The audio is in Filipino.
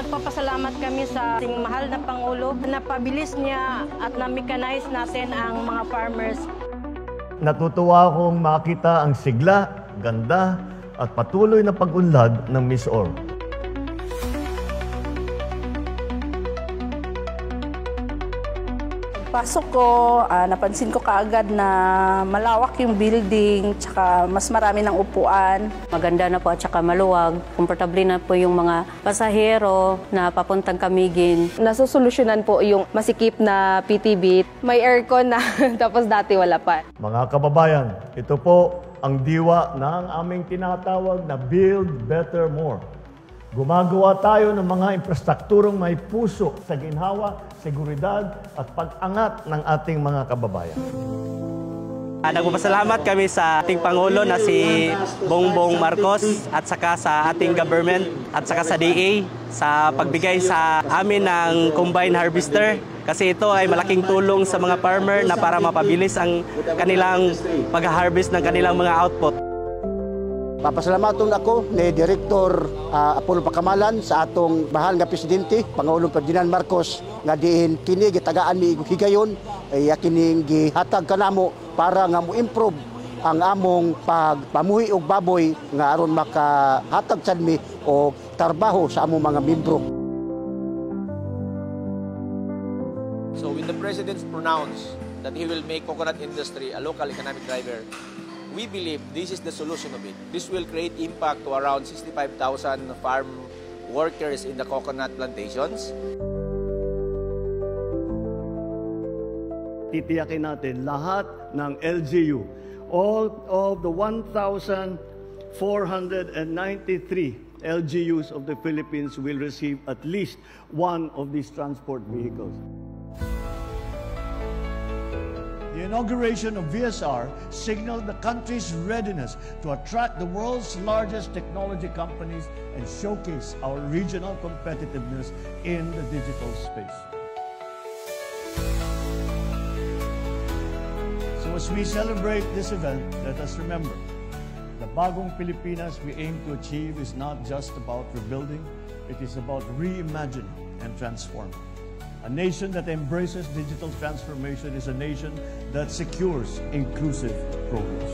Nagpapasalamat kami sa ating mahal na Pangulo na pabilis niya at na-mechanize natin ang mga farmers. Natutuwa akong makita ang sigla, ganda at patuloy na pag-unlad ng Miss Or. Pasok ko, napansin ko kaagad na malawak yung building, tsaka mas marami ng upuan. Maganda na po at saka maluwag. Komportable na po yung mga pasahero na papuntang Camiguin. Nasusolusyonan po yung masikip na PTB. May aircon na, tapos dati wala pa. Mga kababayan, ito po ang diwa ng aming tinatawag na Build Better More. Gumagawa tayo ng mga infrastrukturang may puso sa ginhawa, seguridad at pag-angat ng ating mga kababayan. Nagpapasalamat kami sa ating Pangulo na si Bongbong Marcos at saka sa ating government at saka sa DA sa pagbigay sa amin ng combine harvester kasi ito ay malaking tulong sa mga farmer na para mapabilis ang kanilang pag-harvest ng kanilang mga output. Papasalamaton ako ni Direktor Apollo Pacamalan sa atong mahal nga Presidente, Pangulong Ferdinand Marcos, nga diin kini gitagaan ni higayon ay kining gihatag kanamo para nga mo-improve ang among pagpamuhi og baboy nga aron makahatag sad mi og trabaho sa among mga membro. So when the President pronounced that he will make coconut industry a local economic driver, we believe this is the solution of it. This will create impact to around 65,000 farm workers in the coconut plantations. Titiyakin natin lahat ng LGU, all of the 1,493 LGUs of the Philippines will receive at least one of these transport vehicles. The inauguration of VSR signaled the country's readiness to attract the world's largest technology companies and showcase our regional competitiveness in the digital space. So as we celebrate this event, let us remember, the Bagong Pilipinas we aim to achieve is not just about rebuilding, it is about reimagining and transforming. A nation that embraces digital transformation is a nation that secures inclusive progress.